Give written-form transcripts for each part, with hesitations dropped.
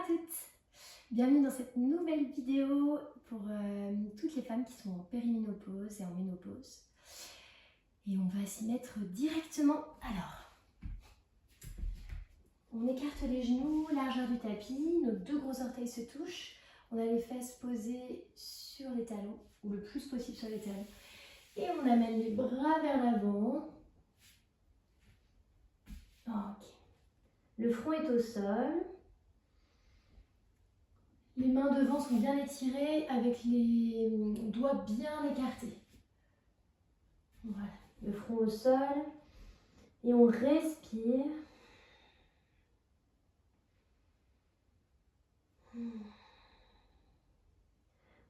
toutes, bienvenue dans cette nouvelle vidéo pour toutes les femmes qui sont en périménopause et en ménopause. Et on va s'y mettre directement. Alors, on écarte les genoux, largeur du tapis, nos deux gros orteils se touchent, on a les fesses posées sur les talons, ou le plus possible sur les talons. Et on amène les bras vers l'avant. Ok. Le front est au sol. Les mains devant sont bien étirées avec les doigts bien écartés. Voilà, le front au sol. Et on respire.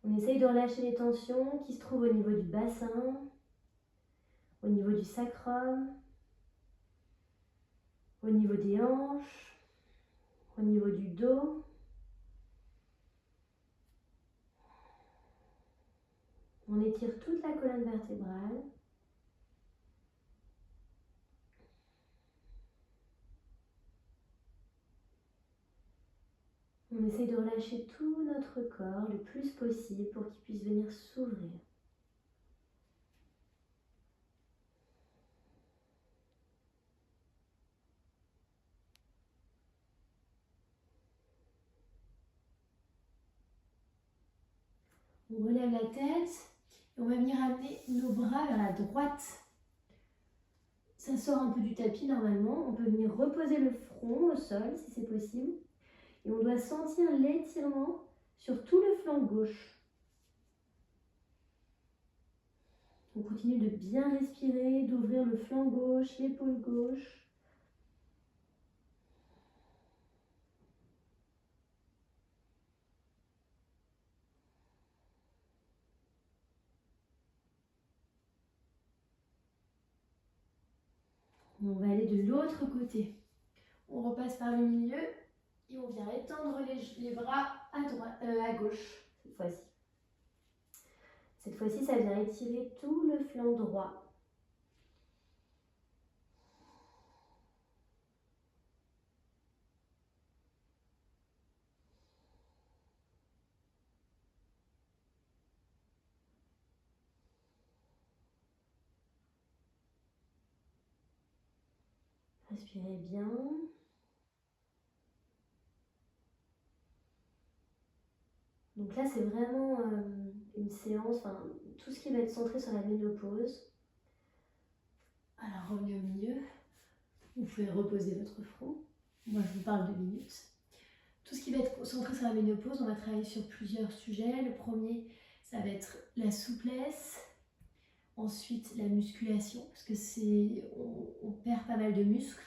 On essaye de relâcher les tensions qui se trouvent au niveau du bassin, au niveau du sacrum, au niveau des hanches, au niveau du dos. On étire toute la colonne vertébrale. On essaye de relâcher tout notre corps le plus possible pour qu'il puisse venir s'ouvrir. On relève la tête et on va venir amener nos bras vers la droite. Ça sort un peu du tapis normalement. On peut venir reposer le front au sol si c'est possible. Et on doit sentir l'étirement sur tout le flanc gauche. On continue de bien respirer, d'ouvrir le flanc gauche, l'épaule gauche. On va aller de l'autre côté. On repasse par le milieu et on vient étendre les bras à gauche cette fois-ci. Cette fois-ci, ça vient étirer tout le flanc droit. Respirez bien. Donc là, c'est vraiment une séance, tout ce qui va être centré sur la ménopause. Alors, revenez au milieu. Vous pouvez reposer votre front. Moi, je vous parle 2 minutes. Tout ce qui va être centré sur la ménopause, on va travailler sur plusieurs sujets. Le premier, ça va être la souplesse. Ensuite, la musculation, parce que on perd pas mal de muscles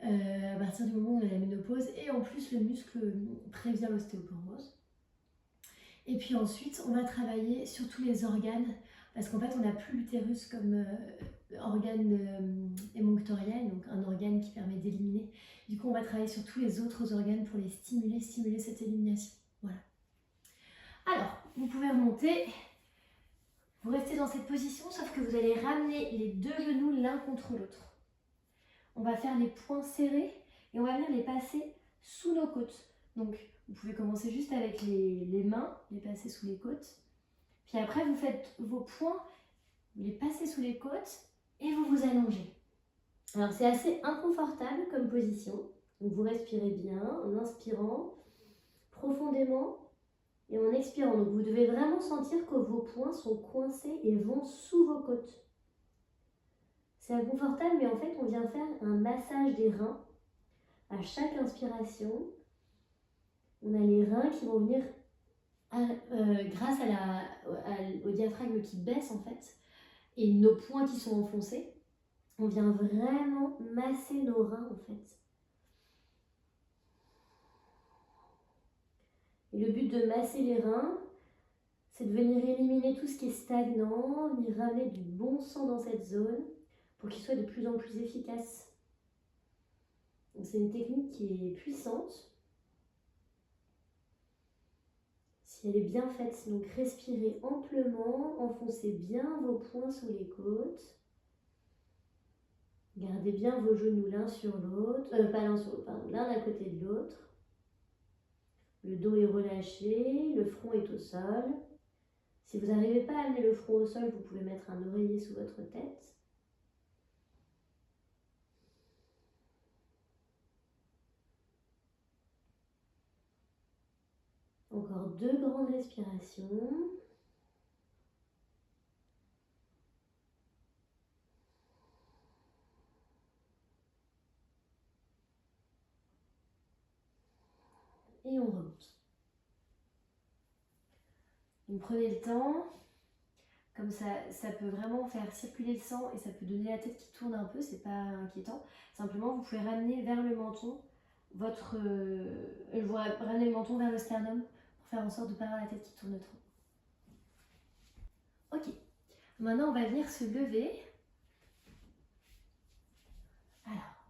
à partir du moment où on a la ménopause. Et en plus, le muscle prévient l'ostéoporose. Et puis ensuite, on va travailler sur tous les organes, parce qu'en fait, on n'a plus l'utérus comme organe émonctoriel, donc un organe qui permet d'éliminer. Du coup, on va travailler sur tous les autres organes pour les stimuler cette élimination. Voilà. Alors, vous pouvez remonter. Vous restez dans cette position, sauf que vous allez ramener les deux genoux l'un contre l'autre. On va faire les poings serrés et on va venir les passer sous nos côtes. Donc, vous pouvez commencer juste avec les mains, les passer sous les côtes. Puis après, vous faites vos poings, vous les passez sous les côtes et vous vous allongez. Alors, c'est assez inconfortable comme position. Donc, vous respirez bien en inspirant profondément et en expirant. Donc, vous devez vraiment sentir que vos poings sont coincés et vont sous vos côtes. C'est inconfortable, mais en fait, on vient faire un massage des reins à chaque inspiration. On a les reins qui vont venir grâce au diaphragme qui baisse en fait et nos poings qui sont enfoncés. On vient vraiment masser nos reins en fait. Et le but de masser les reins, c'est de venir éliminer tout ce qui est stagnant, venir ramener du bon sang dans cette zone pour qu'il soit de plus en plus efficace. Donc c'est une technique qui est puissante. Si elle est bien faite, donc respirez amplement, enfoncez bien vos poings sous les côtes. Gardez bien vos genoux l'un sur l'autre, pas l'un sur l'autre, pardon, l'un à côté de l'autre. Le dos est relâché, le front est au sol. Si vous n'arrivez pas à amener le front au sol, vous pouvez mettre un oreiller sous votre tête. Encore 2 grandes respirations. Et on remonte. Donc prenez le temps, comme ça peut vraiment faire circuler le sang et ça peut donner la tête qui tourne un peu, c'est pas inquiétant. Simplement, vous pouvez ramener vers le menton ramener le menton vers le sternum pour faire en sorte de ne pas avoir la tête qui tourne trop. Ok, maintenant on va venir se lever. Alors,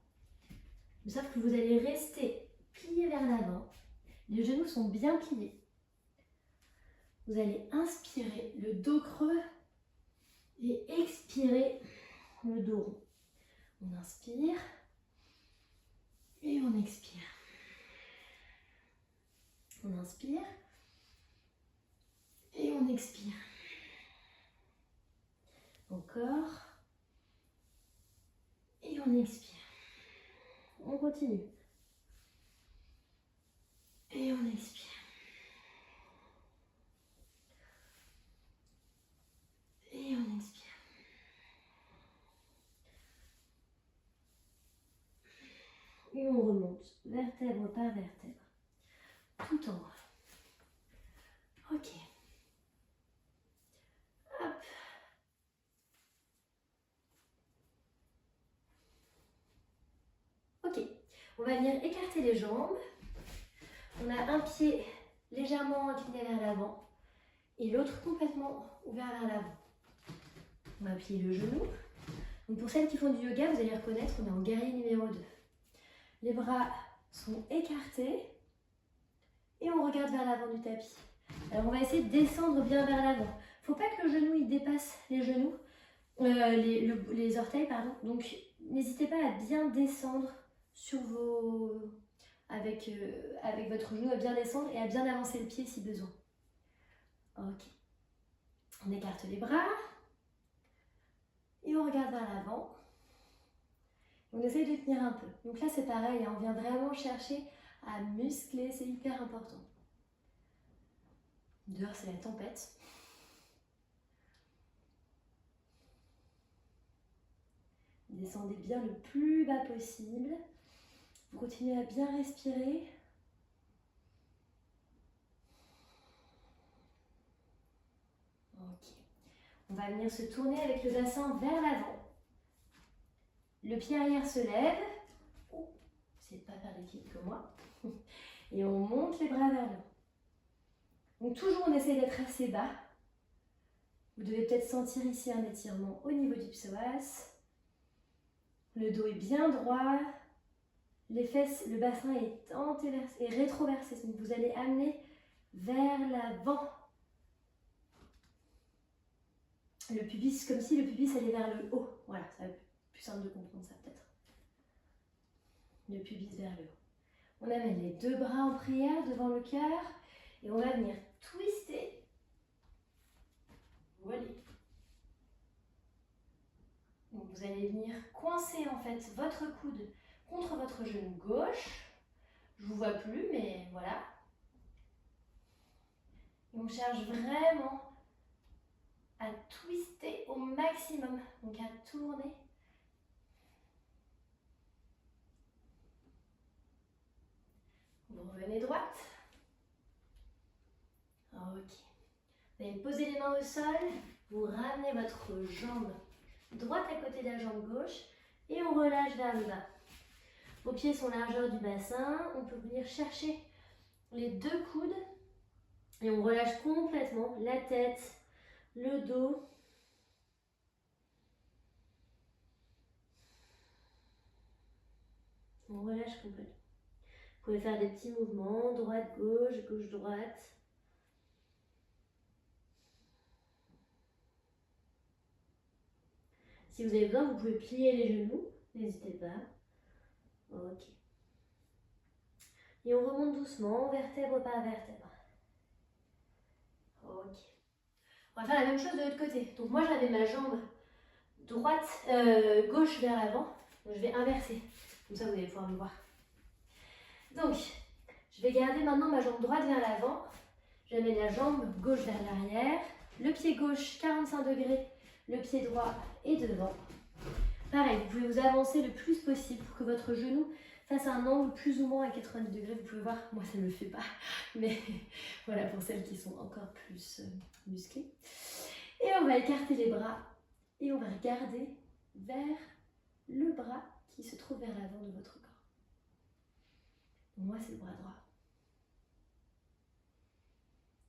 sauf que vous allez rester plié vers l'avant. Les genoux sont bien pliés. Vous allez inspirer le dos creux et expirer le dos rond. On inspire et on expire. On inspire et on expire. Encore. Et on expire. On continue. Et on expire. Et on expire. Et on remonte, vertèbre par vertèbre, tout en haut. Ok. Hop. Ok. On va venir écarter les jambes. On a un pied légèrement incliné vers l'avant et l'autre complètement ouvert vers l'avant. On va plier le genou. Donc pour celles qui font du yoga, vous allez reconnaître, on est en guerrier numéro 2. Les bras sont écartés et on regarde vers l'avant du tapis. Alors on va essayer de descendre bien vers l'avant. Il ne faut pas que le genou il dépasse les genoux, les orteils, pardon. Donc n'hésitez pas à bien descendre sur avec votre genou, à bien descendre et à bien avancer le pied si besoin. Ok. On écarte les bras et on regarde vers l'avant. On essaye de tenir un peu. Donc là c'est pareil, on vient vraiment chercher à muscler, c'est hyper important. Dehors c'est la tempête. Descendez bien le plus bas possible. Vous continuez à bien respirer. Ok. On va venir se tourner avec le bassin vers l'avant. Le pied arrière se lève. Oh, c'est pas faire l'équilibre que moi. Et on monte les bras vers le haut. Donc toujours on essaie d'être assez bas. Vous devez peut-être sentir ici un étirement au niveau du psoas. Le dos est bien droit. Les fesses, le bassin est antéversé et rétroversé. Donc vous allez amener vers l'avant. Le pubis, comme si le pubis allait vers le haut. Voilà, ça va être plus simple de comprendre ça peut-être. Le pubis vers le haut. On amène les 2 bras en prière devant le cœur et on va venir twister. Voilà. Donc vous allez venir coincer en fait votre coude contre votre genou gauche. Je ne vous vois plus, mais voilà. Et on cherche vraiment à twister au maximum, donc à tourner. Vous revenez droite. Ok. Vous allez poser les mains au sol, vous ramenez votre jambe droite à côté de la jambe gauche et on relâche vers le bas. Vos pieds sont largeur du bassin, on peut venir chercher les 2 coudes et on relâche complètement la tête, le dos. On relâche complètement. Vous pouvez faire des petits mouvements, droite-gauche, gauche-droite. Si vous avez besoin, vous pouvez plier les genoux, n'hésitez pas. Ok. Et on remonte doucement, vertèbre par vertèbre. Ok. On va faire la même chose de l'autre côté. Donc moi j'avais ma jambe gauche vers l'avant. Donc je vais inverser. Comme ça vous allez pouvoir me voir. Donc je vais garder maintenant ma jambe droite vers l'avant. J'amène la jambe gauche vers l'arrière. Le pied gauche 45 degrés. Le pied droit est devant. Pareil, vous pouvez vous avancer le plus possible pour que votre genou fasse un angle plus ou moins à 90 degrés. Vous pouvez voir, moi ça ne le fait pas, mais voilà pour celles qui sont encore plus musclées. Et on va écarter les bras et on va regarder vers le bras qui se trouve vers l'avant de votre corps. Moi c'est le bras droit.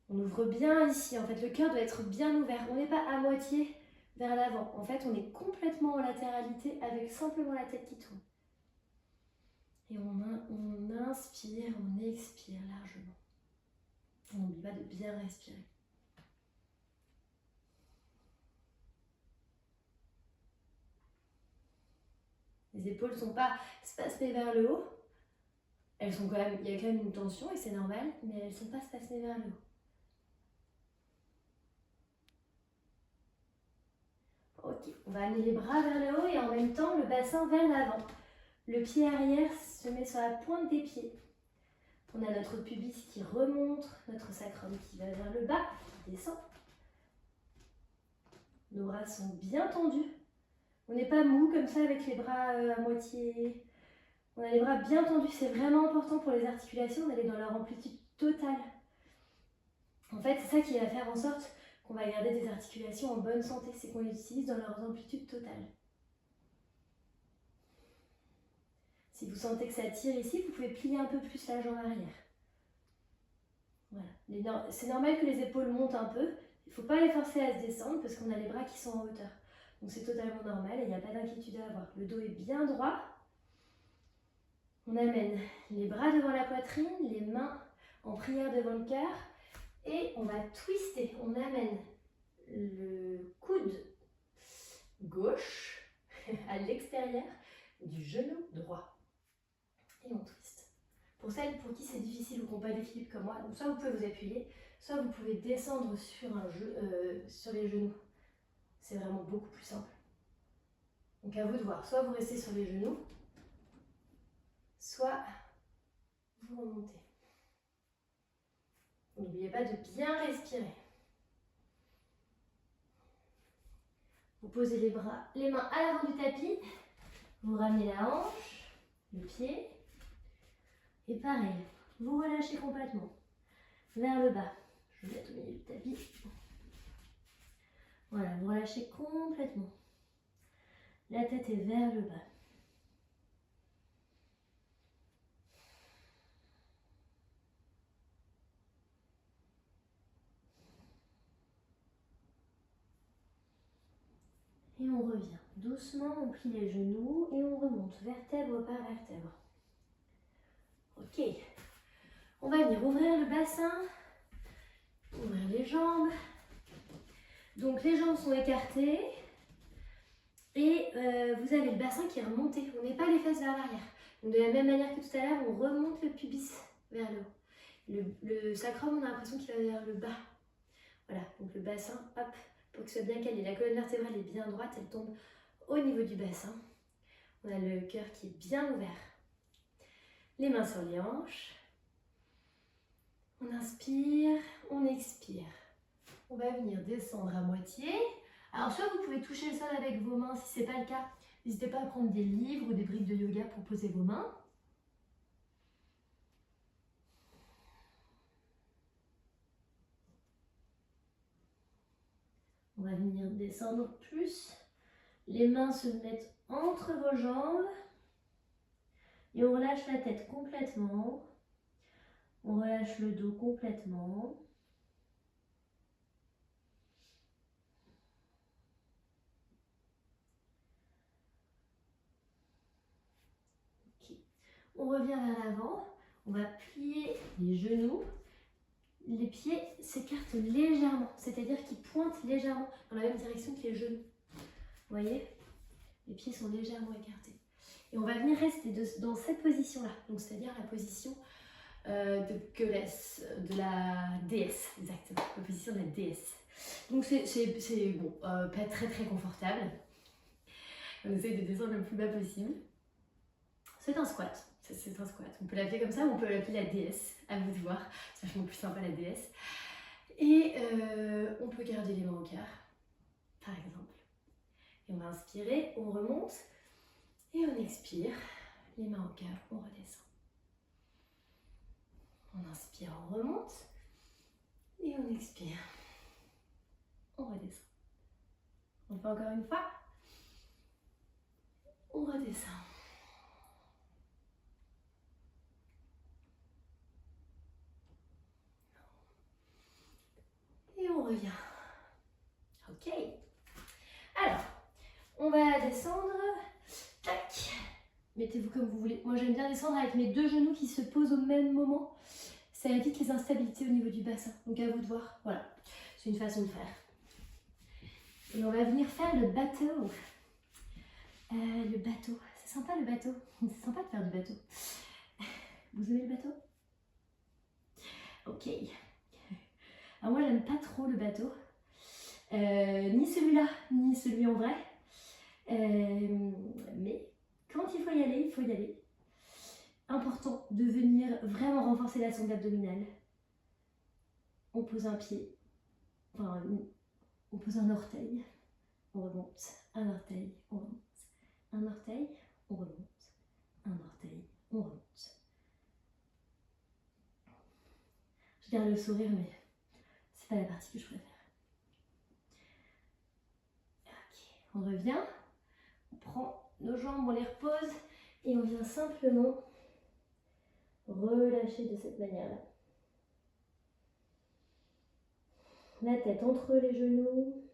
On ouvre bien ici, en fait le cœur doit être bien ouvert. On n'est pas à moitié vers l'avant. En fait, on est complètement en latéralité avec simplement la tête qui tourne. Et on inspire, on expire largement. On n'oublie pas de bien respirer. Les épaules ne sont pas spasmées vers le haut. Elles sont quand même, il y a quand même une tension et c'est normal, mais elles ne sont pas spasmées vers le haut. Ok, on va amener les bras vers le haut et en même temps le bassin vers l'avant. Le pied arrière se met sur la pointe des pieds. On a notre pubis qui remonte, notre sacrum qui va vers le bas, qui descend. Nos bras sont bien tendus. On n'est pas mou comme ça avec les bras à moitié. On a les bras bien tendus, c'est vraiment important pour les articulations d'aller dans leur amplitude totale. En fait, c'est ça qui va faire en sorte qu'on va garder des articulations en bonne santé, c'est qu'on les utilise dans leur amplitude totale. Si vous sentez que ça tire ici, vous pouvez plier un peu plus la jambe arrière. Voilà. C'est normal que les épaules montent un peu. Il ne faut pas les forcer à se descendre parce qu'on a les bras qui sont en hauteur. Donc c'est totalement normal et il n'y a pas d'inquiétude à avoir. Le dos est bien droit. On amène les bras devant la poitrine, les mains en prière devant le cœur. Et on va twister. On amène le coude gauche à l'extérieur du genou droit. Et on twiste. Pour celles pour qui c'est difficile ou qui n'ont pas d'équilibre comme moi, donc soit vous pouvez vous appuyer, soit vous pouvez descendre sur les genoux. C'est vraiment beaucoup plus simple. Donc à vous de voir, soit vous restez sur les genoux, soit vous remontez. N'oubliez pas de bien respirer. Vous posez les mains à l'avant du tapis, vous ramenez la hanche, le pied, et pareil, vous relâchez complètement vers le bas. Je vais mettre au milieu du tapis. Voilà, vous relâchez complètement. La tête est vers le bas. Et on revient. Doucement, on plie les genoux et on remonte vertèbre par vertèbre. Ok. On va venir ouvrir le bassin, ouvrir les jambes. Donc les jambes sont écartées et vous avez le bassin qui est remonté. On n'est pas les fesses vers l'arrière. Donc de la même manière que tout à l'heure, on remonte le pubis vers le haut. Le sacrum, on a l'impression qu'il va vers le bas. Voilà, donc le bassin, hop, pour que ce soit bien calé. La colonne vertébrale est bien droite, elle tombe au niveau du bassin. On a le cœur qui est bien ouvert. Les mains sur les hanches. On inspire, on expire. On va venir descendre à moitié. Alors soit vous pouvez toucher le sol avec vos mains, si ce n'est pas le cas, n'hésitez pas à prendre des livres ou des briques de yoga pour poser vos mains. On va venir descendre plus. Les mains se mettent entre vos jambes. Et on relâche la tête complètement. On relâche le dos complètement. Okay. On revient vers l'avant. On va plier les genoux. Les pieds s'écartent légèrement, c'est-à-dire qu'ils pointent légèrement dans la même direction que les genoux. Vous voyez? Les pieds sont légèrement écartés. Et on va venir rester dans cette position-là, donc c'est-à-dire la position de goddess, de la déesse, exactement, la position de la déesse. Donc c'est bon, pas très très confortable. On essaye de descendre le plus bas possible. C'est un squat, c'est un squat. On peut l'appeler comme ça ou on peut l'appeler la déesse, à vous de voir. C'est vachement plus sympa la déesse. Et on peut garder les mains au cœur, par exemple. Et on va inspirer, on remonte et on expire. Les mains au cœur, on redescend. On inspire, on remonte et on expire. On redescend. On fait encore une fois. On redescend. Et on revient. Ok. Alors, on va descendre. Tac. Mettez-vous comme vous voulez. Moi, j'aime bien descendre avec mes deux genoux qui se posent au même moment. Ça évite les instabilités au niveau du bassin. Donc, à vous de voir. Voilà. C'est une façon de faire. Et on va venir faire le bateau. Le bateau. C'est sympa le bateau. C'est sympa de faire du bateau. Vous aimez le bateau? Ok. Alors moi, j'aime pas trop le bateau. Ni celui-là, ni celui en vrai. Mais quand il faut y aller, il faut y aller. Important de venir vraiment renforcer la sonde abdominale. On pose un pied, enfin, on pose un orteil, on remonte, un orteil, on remonte, un orteil, on remonte, un orteil, on remonte. Je garde le sourire, mais c'est pas la partie que je préfère. Ok, on revient, on prend nos jambes, on les repose et on vient simplement relâcher de cette manière-là. La tête entre les genoux,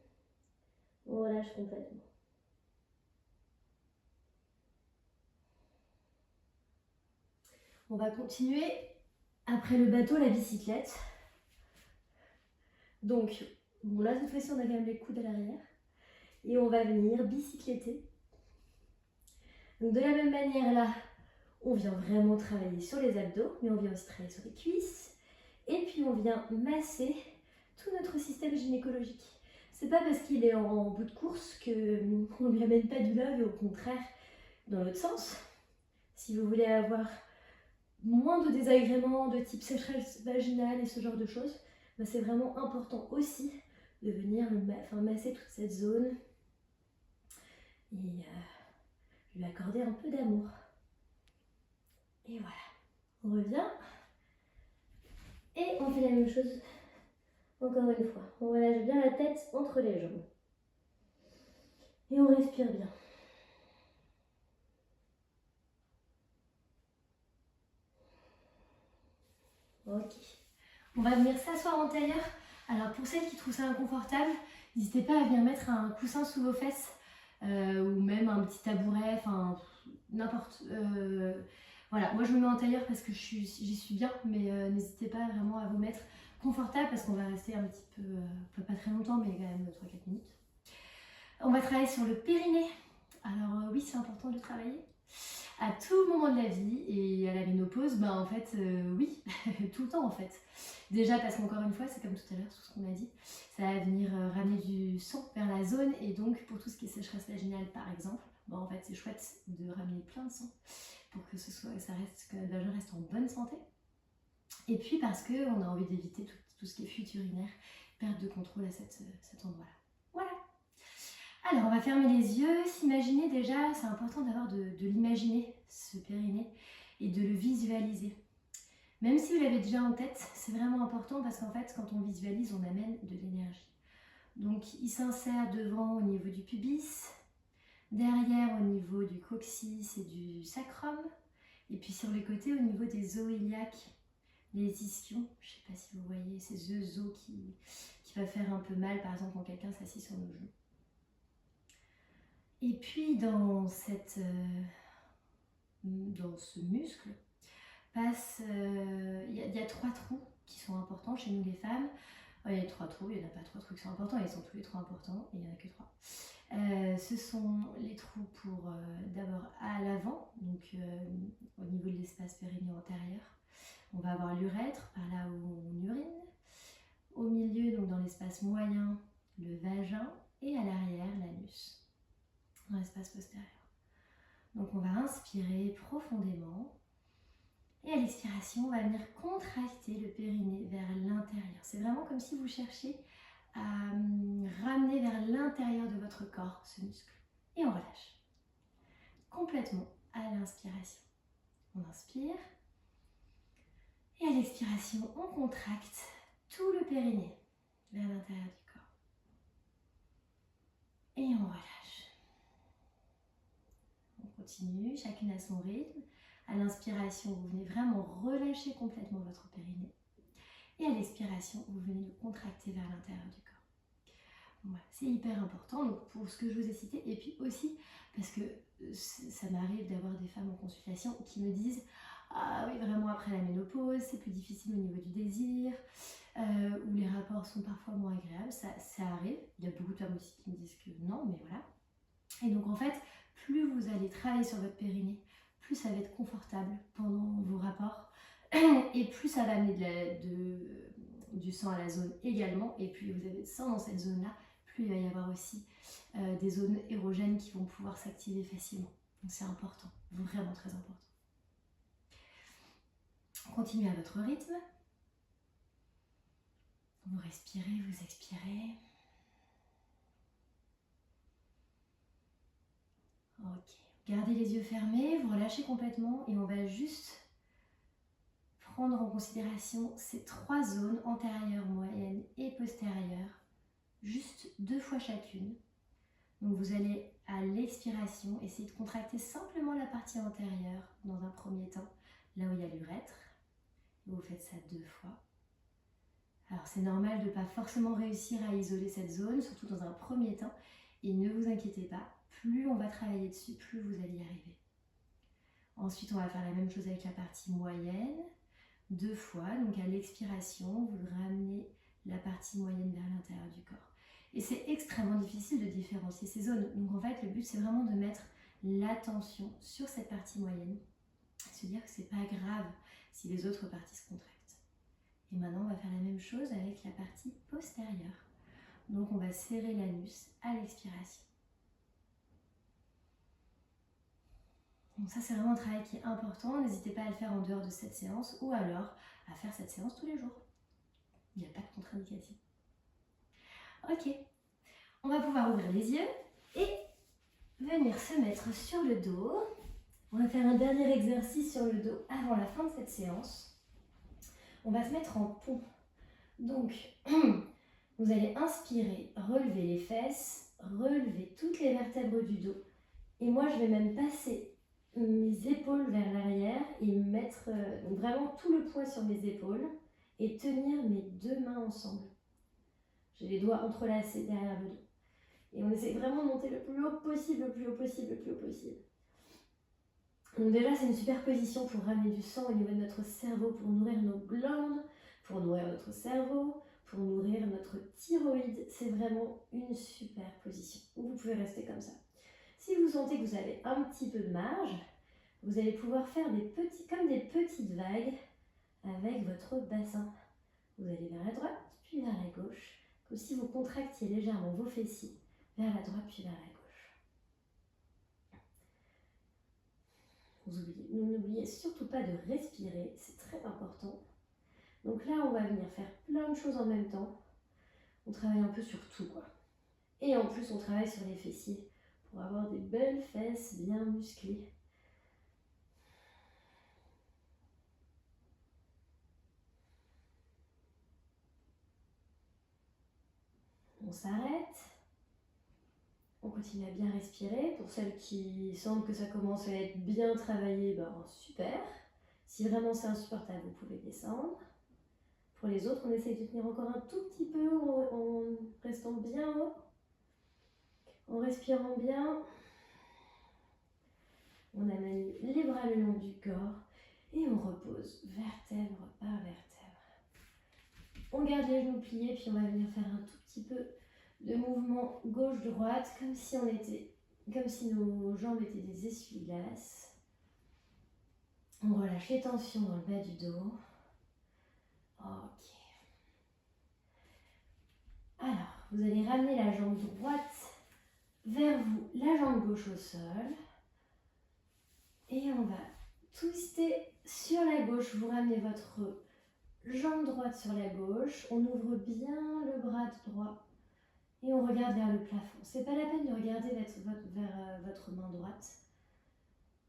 on relâche complètement. On va continuer après le bateau, la bicyclette. Donc, bon là cette fois-ci on a quand même les coudes à l'arrière. Et on va venir bicycletter. Donc de la même manière là, on vient vraiment travailler sur les abdos, mais on vient aussi travailler sur les cuisses. Et puis on vient masser tout notre système gynécologique. C'est pas parce qu'il est en bout de course qu'on ne lui amène pas du love, et au contraire, dans l'autre sens. Si vous voulez avoir moins de désagréments de type sécheresse vaginale et ce genre de choses, bah c'est vraiment important aussi de venir masser toute cette zone et lui accorder un peu d'amour. Et voilà, on revient et on fait la même chose encore une fois. On relâche bien la tête entre les jambes et on respire bien. Ok, on va venir s'asseoir en tailleur. Alors pour celles qui trouvent ça inconfortable, n'hésitez pas à venir mettre un coussin sous vos fesses ou même un petit tabouret, enfin n'importe. Voilà, moi je me mets en tailleur parce que j'y suis bien, mais n'hésitez pas vraiment à vous mettre confortable parce qu'on va rester un petit peu, pas très longtemps, mais quand même 3-4 minutes. On va travailler sur le périnée. Alors oui, c'est important de travailler à tout moment de la vie et à la ménopause, ben en fait oui, tout le temps en fait. Déjà parce qu'encore une fois, c'est comme tout à l'heure, tout ce qu'on a dit, ça va venir ramener du sang vers la zone et donc pour tout ce qui est sécheresse vaginale par exemple, ben en fait c'est chouette de ramener plein de sang pour que que le vagin reste en bonne santé. Et puis parce qu'on a envie d'éviter tout ce qui est fuite urinaire, perte de contrôle à cet endroit-là. Voilà. Alors, on va fermer les yeux, s'imaginer déjà, c'est important d'avoir de l'imaginer, ce périnée, et de le visualiser. Même si vous l'avez déjà en tête, c'est vraiment important parce qu'en fait, quand on visualise, on amène de l'énergie. Donc, il s'insère devant au niveau du pubis, derrière au niveau du coccyx et du sacrum, et puis sur les côtés au niveau des os iliaques, les ischions, je ne sais pas si vous voyez, ces deux os qui peuvent faire un peu mal, par exemple quand quelqu'un s'assit sur nos genoux. Et puis dans ce muscle, il y a 3 trous qui sont importants chez nous les femmes. Il y a 3 trous, il n'y en a pas 3 trous qui sont importants, ils sont tous les 3 importants, et il n'y en a que 3. Ce sont les trous pour d'abord à l'avant, donc au niveau de l'espace périnée antérieur, On va avoir l'urètre, par là où on urine. Au milieu, donc dans l'espace moyen, le vagin. Et à l'arrière, l'anus, dans l'espace postérieur. Donc on va inspirer profondément. Et à l'expiration, on va venir contracter le périnée vers l'intérieur. C'est vraiment comme si vous cherchiez à ramener vers l'intérieur de votre corps ce muscle. Et on relâche. Complètement à l'inspiration. On inspire. Et à l'expiration, on contracte tout le périnée vers l'intérieur du corps. Et on relâche. On continue, chacune à son rythme. À l'inspiration, vous venez vraiment relâcher complètement votre périnée. Et à l'expiration, vous venez le contracter vers l'intérieur du corps. Voilà, c'est hyper important donc pour ce que je vous ai cité. Et puis aussi, parce que ça m'arrive d'avoir des femmes en consultation qui me disent « Ah oui, vraiment après la ménopause, c'est plus difficile au niveau du désir, où les rapports sont parfois moins agréables. » Ça arrive. Il y a beaucoup de femmes aussi qui me disent que non, mais voilà. Et donc en fait, plus vous allez travailler sur votre périnée, plus ça va être confortable pendant vos rapports et plus ça va amener du sang à la zone également. Et plus vous avez de sang dans cette zone-là, plus il va y avoir aussi des zones érogènes qui vont pouvoir s'activer facilement. Donc c'est important, vraiment très important. Continuez à votre rythme. Vous respirez, vous expirez. Ok. Gardez les yeux fermés, vous relâchez complètement et on va juste prendre en considération ces 3 zones, antérieure, moyenne et postérieure, juste 2 fois chacune. Donc vous allez à l'expiration essayer de contracter simplement la partie antérieure dans un premier temps, là où il y a l'urètre. Vous faites ça 2 fois. Alors c'est normal de ne pas forcément réussir à isoler cette zone, surtout dans un premier temps, et ne vous inquiétez pas. Plus on va travailler dessus, plus vous allez y arriver. Ensuite, on va faire la même chose avec la partie moyenne, 2 fois. Donc à l'expiration, vous ramenez la partie moyenne vers l'intérieur du corps. Et c'est extrêmement difficile de différencier ces zones. Donc en fait, le but, c'est vraiment de mettre l'attention sur cette partie moyenne. Se dire que c'est pas grave si les autres parties se contractent. Et maintenant, on va faire la même chose avec la partie postérieure. Donc on va serrer l'anus à l'expiration. Donc ça, c'est vraiment un travail qui est important. N'hésitez pas à le faire en dehors de cette séance ou alors à faire cette séance tous les jours. Il n'y a pas de contre-indication. Ok, on va pouvoir ouvrir les yeux et venir se mettre sur le dos. On va faire un dernier exercice sur le dos avant la fin de cette séance. On va se mettre en pont. Donc, vous allez inspirer, relever les fesses, relever toutes les vertèbres du dos. Et moi, je vais même passer mes épaules vers l'arrière et mettre vraiment tout le poids sur mes épaules et tenir mes 2 mains ensemble. J'ai les doigts entrelacés derrière le dos. Et on essaie vraiment de monter le plus haut possible, le plus haut possible, le plus haut possible. Donc déjà, c'est une super position pour ramener du sang au niveau de notre cerveau, pour nourrir nos glandes, pour nourrir notre cerveau, pour nourrir notre thyroïde. C'est vraiment une super position. Vous pouvez rester comme ça. Si vous sentez que vous avez un petit peu de marge, vous allez pouvoir faire comme des petites vagues avec votre bassin. Vous allez vers la droite, puis vers la gauche, comme si vous contractiez légèrement vos fessiers vers la droite, puis vers la gauche. N'oubliez surtout pas de respirer, c'est très important. Donc là, on va venir faire plein de choses en même temps. On travaille un peu sur tout, quoi. Et en plus, on travaille sur les fessiers pour avoir des belles fesses bien musclées. On s'arrête. On continue à bien respirer. Pour celles qui sentent que ça commence à être bien travaillé, ben super. Si vraiment c'est insupportable, vous pouvez descendre. Pour les autres, on essaye de tenir encore un tout petit peu en restant bien haut. En respirant bien. On amène les bras le long du corps et on repose vertèbre par vertèbre. On garde les genoux pliés puis on va venir faire un tout petit peu de mouvement gauche-droite comme si nos jambes étaient des essuie-glaces. On relâche les tensions dans le bas du dos. vous allez ramener la jambe droite vers vous, la jambe gauche au sol. Et on va twister sur la gauche. Vous ramenez votre jambe droite sur la gauche. On ouvre bien le bras droit et on regarde vers le plafond. C'est pas la peine de regarder vers votre main droite.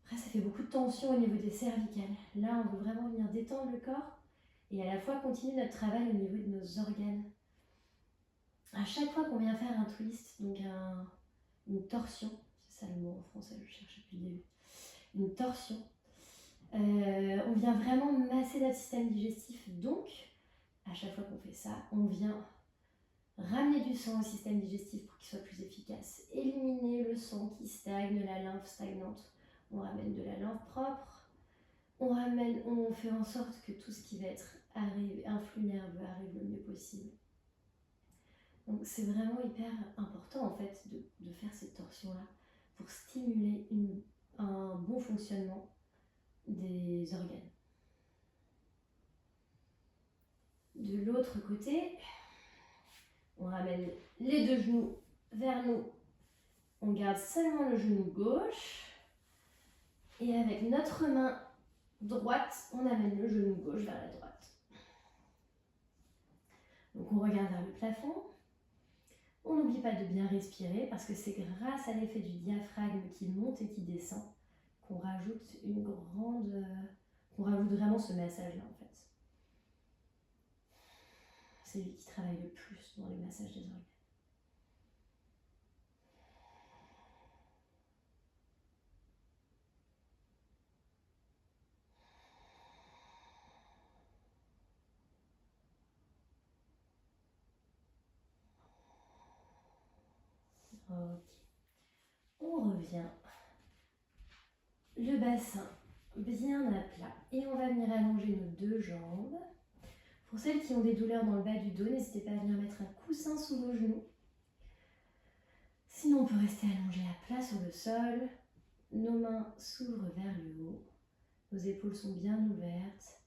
Après, ça fait beaucoup de tension au niveau des cervicales. Là, on veut vraiment venir détendre le corps et à la fois continuer notre travail au niveau de nos organes. À chaque fois qu'on vient faire un twist, donc une torsion, c'est ça le mot en français, je cherche depuis le début, une torsion, on vient vraiment masser notre système digestif. Donc, à chaque fois qu'on fait ça, on vient ramener du sang au système digestif pour qu'il soit plus efficace, éliminer le sang qui stagne, la lymphe stagnante. On ramène de la lymphe propre, on fait en sorte que tout ce qui va être un flux nerveux arrive le mieux possible. Donc c'est vraiment hyper important en fait de faire cette torsion-là pour stimuler un bon fonctionnement des organes. De l'autre côté, on ramène les deux genoux vers nous. On garde seulement le genou gauche. Et avec notre main droite, on amène le genou gauche vers la droite. Donc on regarde vers le plafond. On n'oublie pas de bien respirer parce que c'est grâce à l'effet du diaphragme qui monte et qui descend qu'on rajoute qu'on rajoute vraiment ce massage-là en fait. C'est lui qui travaille le plus dans les massages des organes. Ok. On revient. Le bassin bien à plat. Et on va venir allonger nos deux jambes. Pour celles qui ont des douleurs dans le bas du dos, n'hésitez pas à venir mettre un coussin sous vos genoux. Sinon, on peut rester allongé à plat sur le sol. Nos mains s'ouvrent vers le haut. Nos épaules sont bien ouvertes.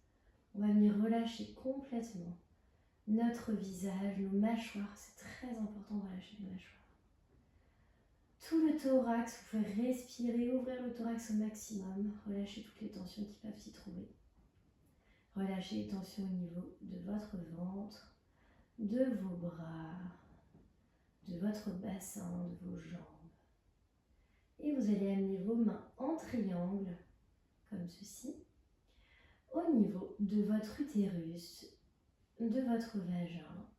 On va venir relâcher complètement notre visage, nos mâchoires. C'est très important de relâcher les mâchoires. Tout le thorax, vous pouvez respirer, ouvrir le thorax au maximum. Relâchez toutes les tensions qui peuvent s'y trouver. Relâchez les tensions au niveau de votre ventre, de vos bras, de votre bassin, de vos jambes. Et vous allez amener vos mains en triangle, comme ceci, au niveau de votre utérus, de votre vagin.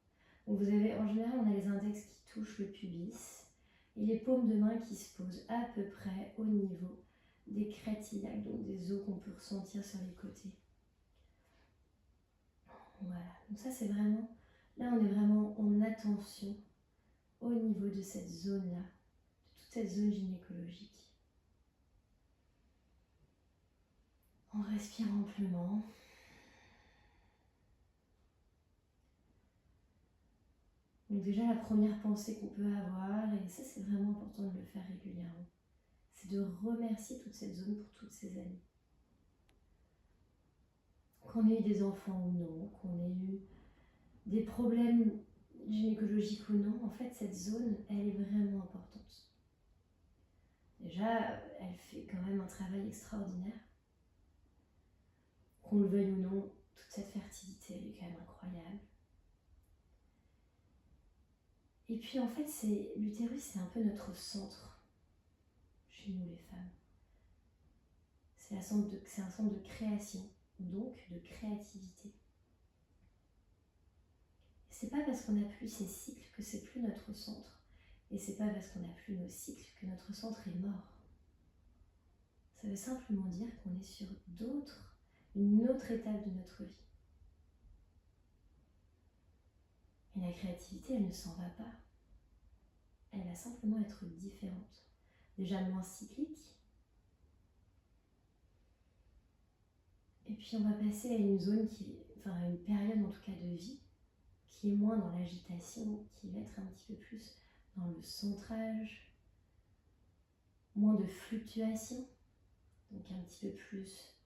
Donc vous avez, en général, on a les index qui touchent le pubis et les paumes de main qui se posent à peu près au niveau des crêtes iliaques, donc des os qu'on peut ressentir sur les côtés. Voilà, donc ça c'est vraiment, là on est vraiment en attention au niveau de cette zone-là, de toute cette zone gynécologique. On respire amplement. Donc déjà la première pensée qu'on peut avoir, et ça c'est vraiment important de le faire régulièrement, c'est de remercier toute cette zone pour toutes ces années. Qu'on ait eu des enfants ou non, qu'on ait eu des problèmes gynécologiques ou non, en fait cette zone elle est vraiment importante. Déjà elle fait quand même un travail extraordinaire. Qu'on le veuille ou non, toute cette fertilité elle est quand même incroyable. Et puis en fait, l'utérus, c'est un peu notre centre chez nous les femmes. C'est un centre de création, donc de créativité. C'est pas parce qu'on n'a plus ces cycles que c'est plus notre centre. Et c'est pas parce qu'on n'a plus nos cycles que notre centre est mort. Ça veut simplement dire qu'on est sur une autre étape de notre vie. Et la créativité, elle ne s'en va pas. Elle va simplement être différente. Déjà moins cyclique. Et puis on va passer à une zone à une période en tout cas de vie, qui est moins dans l'agitation, qui va être un petit peu plus dans le centrage, moins de fluctuations, donc un petit peu plus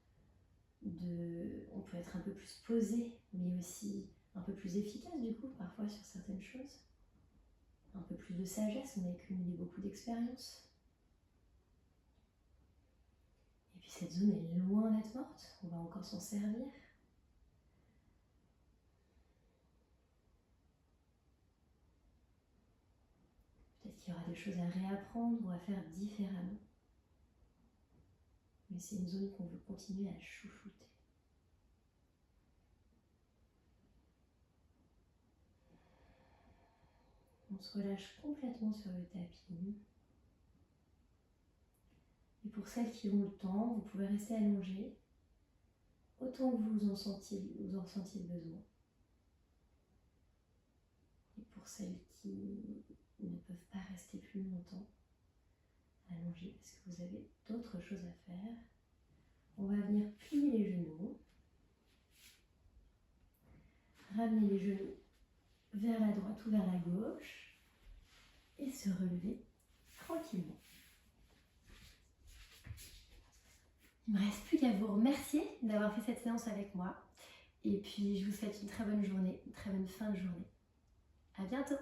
on peut être un peu plus posé, mais aussi un peu plus efficace du coup, parfois sur certaines choses. un peu plus de sagesse, on a accumulé beaucoup d'expérience. Et puis cette zone est loin d'être morte, on va encore s'en servir. Peut-être qu'il y aura des choses à réapprendre ou à faire différemment. Mais c'est une zone qu'on veut continuer à chouchouter. On se relâche complètement sur le tapis. Et pour celles qui ont le temps, vous pouvez rester allongé autant que vous en sentiez le besoin. Et pour celles qui ne peuvent pas rester plus longtemps allongées parce que vous avez d'autres choses à faire, on va venir plier les genoux, ramener les genoux vers la droite ou vers la gauche et se relever tranquillement. Il ne me reste plus qu'à vous remercier d'avoir fait cette séance avec moi. Et puis je vous souhaite une très bonne journée, une très bonne fin de journée. À bientôt!